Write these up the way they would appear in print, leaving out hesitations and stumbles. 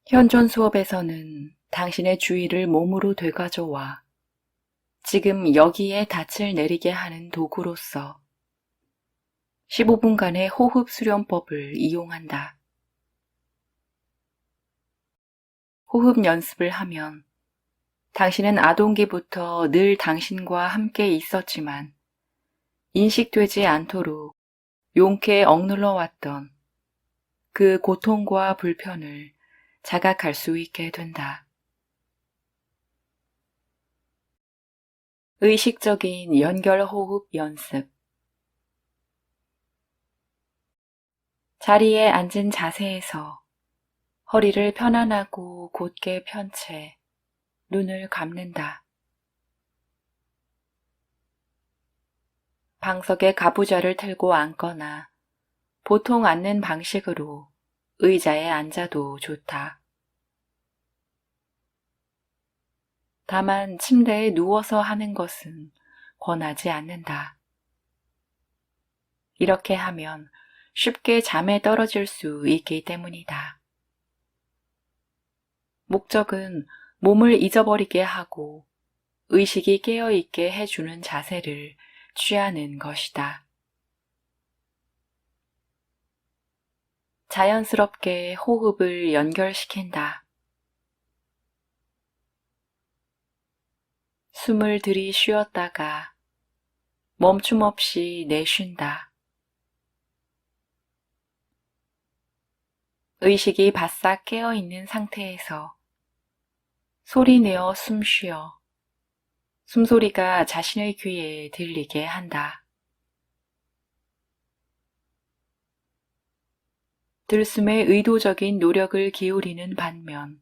현존 수업에서는 당신의 주의를 몸으로 되가져와 지금 여기에 닻을 내리게 하는 도구로서 15분간의 호흡 수련법을 이용한다. 호흡 연습을 하면 당신은 아동기부터 늘 당신과 함께 있었지만 인식되지 않도록 용케 억눌러 왔던 그 고통과 불편을 자각할 수 있게 된다. 의식적인 연결호흡 연습. 자리에 앉은 자세에서 허리를 편안하고 곧게 편 채 눈을 감는다. 방석에 가부좌를 틀고 앉거나 보통 앉는 방식으로 의자에 앉아도 좋다. 다만 침대에 누워서 하는 것은 권하지 않는다. 이렇게 하면 쉽게 잠에 떨어질 수 있기 때문이다. 목적은 몸을 잊어버리게 하고 의식이 깨어있게 해주는 자세를 취하는 것이다. 자연스럽게 호흡을 연결시킨다. 숨을 들이쉬었다가 멈춤 없이 내쉰다. 의식이 바싹 깨어있는 상태에서 소리내어 숨쉬어 숨소리가 자신의 귀에 들리게 한다. 들숨에 의도적인 노력을 기울이는 반면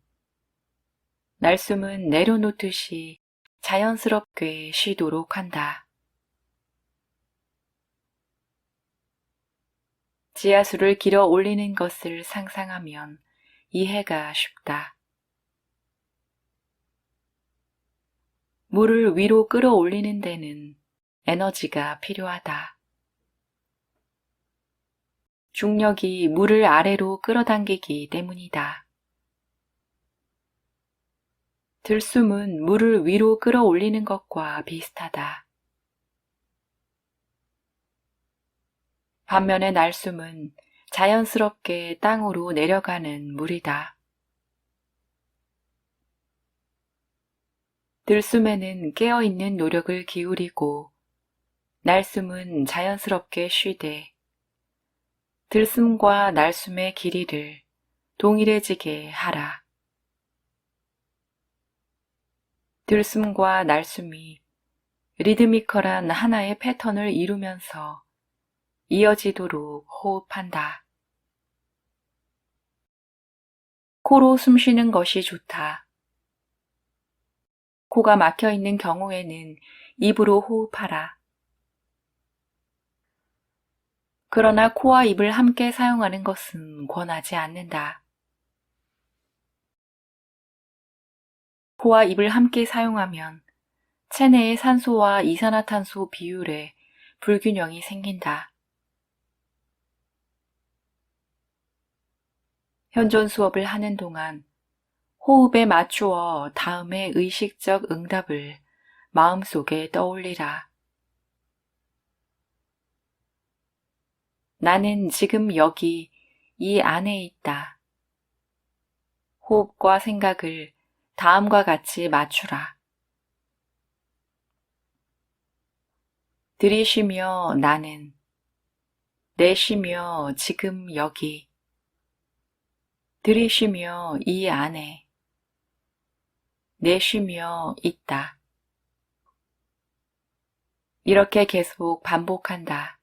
날숨은 내려놓듯이 자연스럽게 쉬도록 한다. 지하수를 길어 올리는 것을 상상하면 이해가 쉽다. 물을 위로 끌어올리는 데는 에너지가 필요하다. 중력이 물을 아래로 끌어당기기 때문이다. 들숨은 물을 위로 끌어올리는 것과 비슷하다. 반면에 날숨은 자연스럽게 땅으로 내려가는 물이다. 들숨에는 깨어있는 노력을 기울이고 날숨은 자연스럽게 쉬되 들숨과 날숨의 길이를 동일해지게 하라. 들숨과 날숨이 리드미컬한 하나의 패턴을 이루면서 이어지도록 호흡한다. 코로 숨쉬는 것이 좋다. 코가 막혀 있는 경우에는 입으로 호흡하라. 그러나 코와 입을 함께 사용하는 것은 권하지 않는다. 코와 입을 함께 사용하면 체내의 산소와 이산화탄소 비율에 불균형이 생긴다. 현존 수업을 하는 동안 호흡에 맞추어 다음의 의식적 응답을 마음속에 떠올리라. 나는 지금 여기 이 안에 있다. 호흡과 생각을 다음과 같이 맞추라. 들이쉬며 나는, 내쉬며 지금 여기, 들이쉬며 이 안에, 내쉬며 있다. 이렇게 계속 반복한다.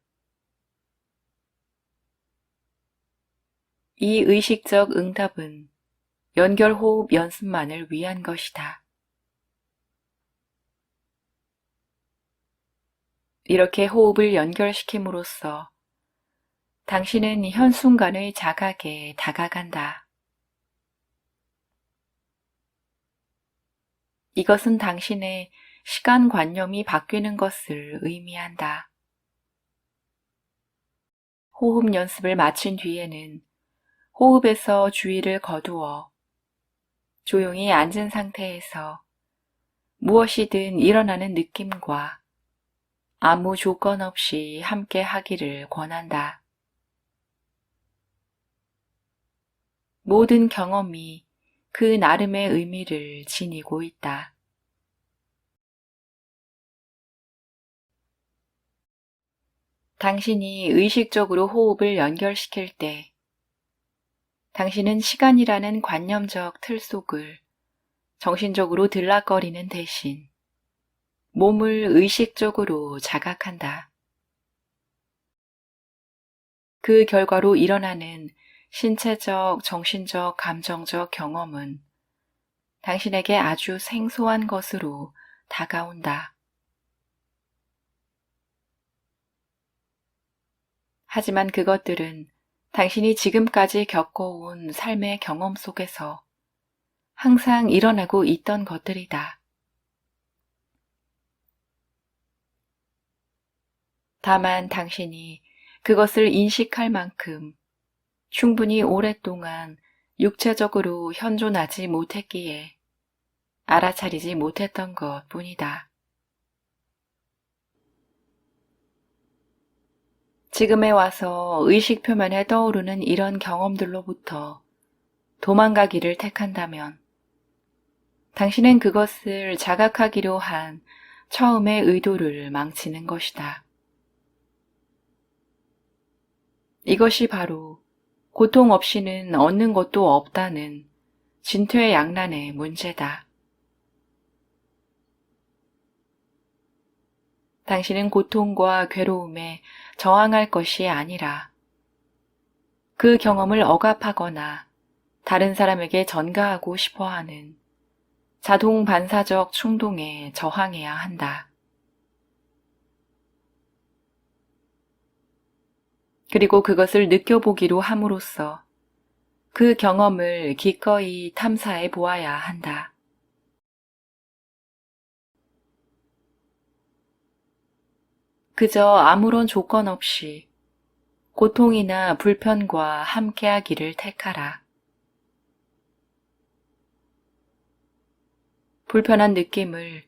이 의식적 응답은 연결호흡 연습만을 위한 것이다. 이렇게 호흡을 연결시킴으로써 당신은 현 순간의 자각에 다가간다. 이것은 당신의 시간관념이 바뀌는 것을 의미한다. 호흡 연습을 마친 뒤에는 호흡에서 주의를 거두어 조용히 앉은 상태에서 무엇이든 일어나는 느낌과 아무 조건 없이 함께 하기를 권한다. 모든 경험이 그 나름의 의미를 지니고 있다. 당신이 의식적으로 호흡을 연결시킬 때 당신은 시간이라는 관념적 틀 속을 정신적으로 들락거리는 대신 몸을 의식적으로 자각한다. 그 결과로 일어나는 신체적, 정신적, 감정적 경험은 당신에게 아주 생소한 것으로 다가온다. 하지만 그것들은 당신이 지금까지 겪어온 삶의 경험 속에서 항상 일어나고 있던 것들이다. 다만 당신이 그것을 인식할 만큼 충분히 오랫동안 육체적으로 현존하지 못했기에 알아차리지 못했던 것 뿐이다. 지금에 와서 의식 표면에 떠오르는 이런 경험들로부터 도망가기를 택한다면 당신은 그것을 자각하기로 한 처음의 의도를 망치는 것이다. 이것이 바로 고통 없이는 얻는 것도 없다는 진퇴양난의 문제다. 당신은 고통과 괴로움에 저항할 것이 아니라 그 경험을 억압하거나 다른 사람에게 전가하고 싶어하는 자동 반사적 충동에 저항해야 한다. 그리고 그것을 느껴보기로 함으로써 그 경험을 기꺼이 탐사해 보아야 한다. 그저 아무런 조건 없이 고통이나 불편과 함께하기를 택하라. 불편한 느낌을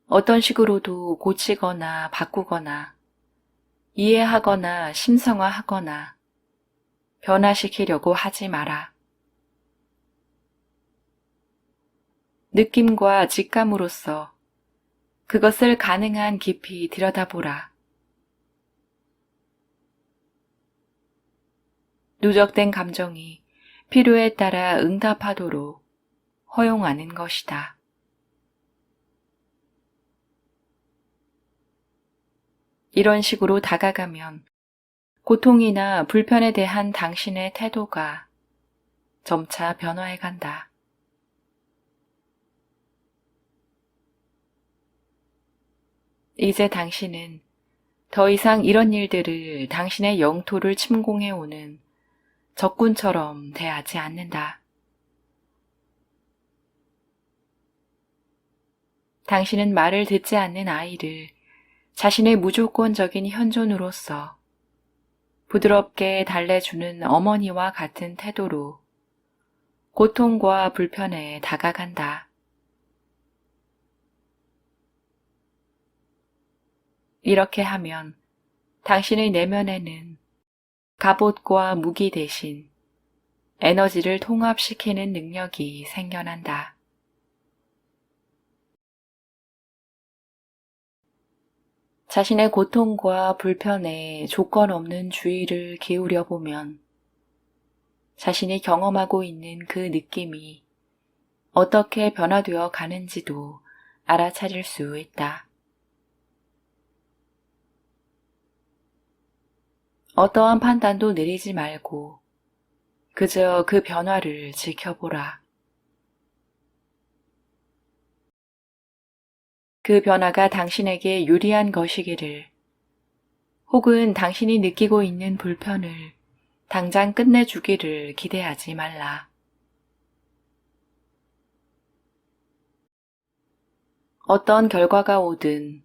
어떤 식으로도 고치거나 바꾸거나 이해하거나 심성화하거나 변화시키려고 하지 마라. 느낌과 직감으로써 그것을 가능한 깊이 들여다보라. 누적된 감정이 필요에 따라 응답하도록 허용하는 것이다. 이런 식으로 다가가면 고통이나 불편에 대한 당신의 태도가 점차 변화해 간다. 이제 당신은 더 이상 이런 일들을 당신의 영토를 침공해 오는 적군처럼 대하지 않는다. 당신은 말을 듣지 않는 아이를 자신의 무조건적인 현존으로서 부드럽게 달래주는 어머니와 같은 태도로 고통과 불편에 다가간다. 이렇게 하면 당신의 내면에는 갑옷과 무기 대신 에너지를 통합시키는 능력이 생겨난다. 자신의 고통과 불편에 조건 없는 주의를 기울여 보면 자신이 경험하고 있는 그 느낌이 어떻게 변화되어 가는지도 알아차릴 수 있다. 어떠한 판단도 내리지 말고 그저 그 변화를 지켜보라. 그 변화가 당신에게 유리한 것이기를 혹은 당신이 느끼고 있는 불편을 당장 끝내주기를 기대하지 말라. 어떤 결과가 오든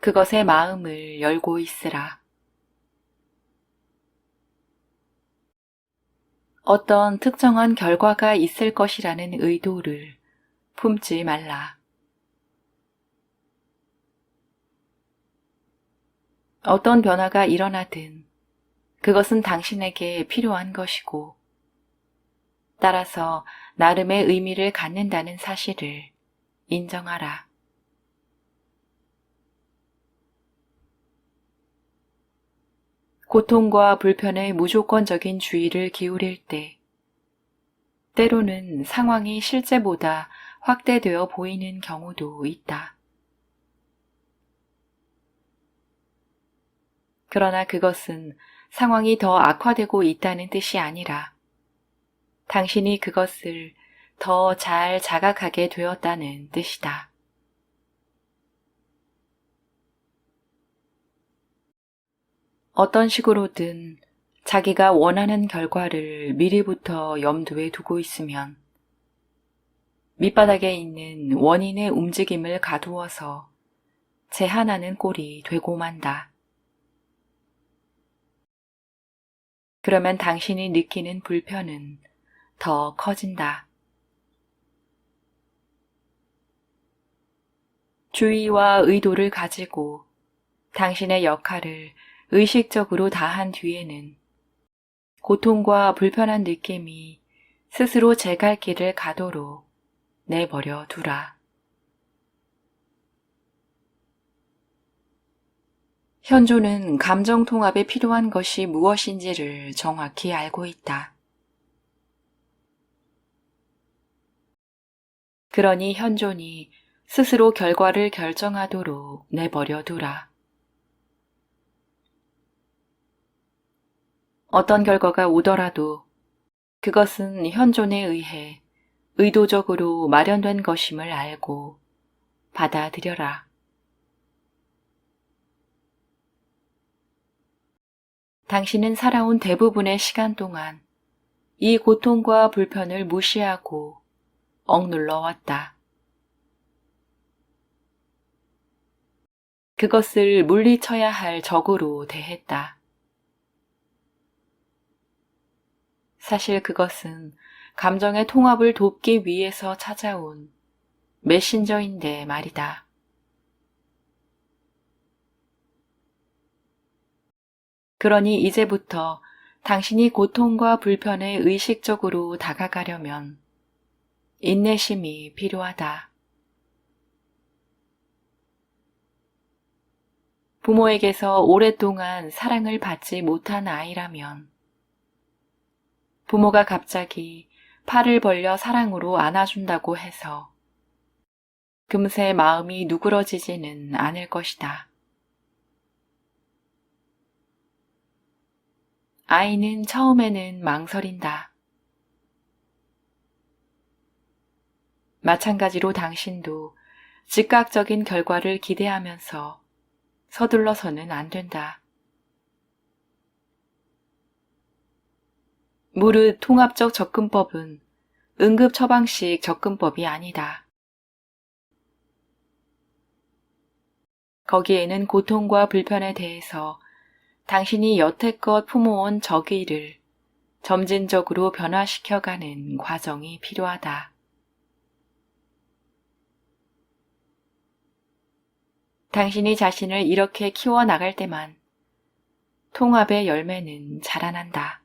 그것에 마음을 열고 있으라. 어떤 특정한 결과가 있을 것이라는 의도를 품지 말라. 어떤 변화가 일어나든 그것은 당신에게 필요한 것이고, 따라서 나름의 의미를 갖는다는 사실을 인정하라. 고통과 불편에 무조건적인 주의를 기울일 때, 때로는 상황이 실제보다 확대되어 보이는 경우도 있다. 그러나 그것은 상황이 더 악화되고 있다는 뜻이 아니라 당신이 그것을 더 잘 자각하게 되었다는 뜻이다. 어떤 식으로든 자기가 원하는 결과를 미리부터 염두에 두고 있으면 밑바닥에 있는 원인의 움직임을 가두어서 제한하는 꼴이 되고 만다. 그러면 당신이 느끼는 불편은 더 커진다. 주의와 의도를 가지고 당신의 역할을 의식적으로 다한 뒤에는 고통과 불편한 느낌이 스스로 제 갈 길을 가도록 내버려 두라. 현조는 감정 통합에 필요한 것이 무엇인지를 정확히 알고 있다. 그러니 현존이 스스로 결과를 결정하도록 내버려 두라. 어떤 결과가 오더라도 그것은 현존에 의해 의도적으로 마련된 것임을 알고 받아들여라. 당신은 살아온 대부분의 시간 동안 이 고통과 불편을 무시하고 억눌러 왔다. 그것을 물리쳐야 할 적으로 대했다. 사실 그것은 감정의 통합을 돕기 위해서 찾아온 메신저인데 말이다. 그러니 이제부터 당신이 고통과 불편에 의식적으로 다가가려면 인내심이 필요하다. 부모에게서 오랫동안 사랑을 받지 못한 아이라면 부모가 갑자기 팔을 벌려 사랑으로 안아준다고 해서 금세 마음이 누그러지지는 않을 것이다. 아이는 처음에는 망설인다. 마찬가지로 당신도 즉각적인 결과를 기대하면서 서둘러서는 안 된다. 무릇 통합적 접근법은 응급처방식 접근법이 아니다. 거기에는 고통과 불편에 대해서 당신이 여태껏 품어온 적의를 점진적으로 변화시켜가는 과정이 필요하다. 당신이 자신을 이렇게 키워나갈 때만 통합의 열매는 자라난다.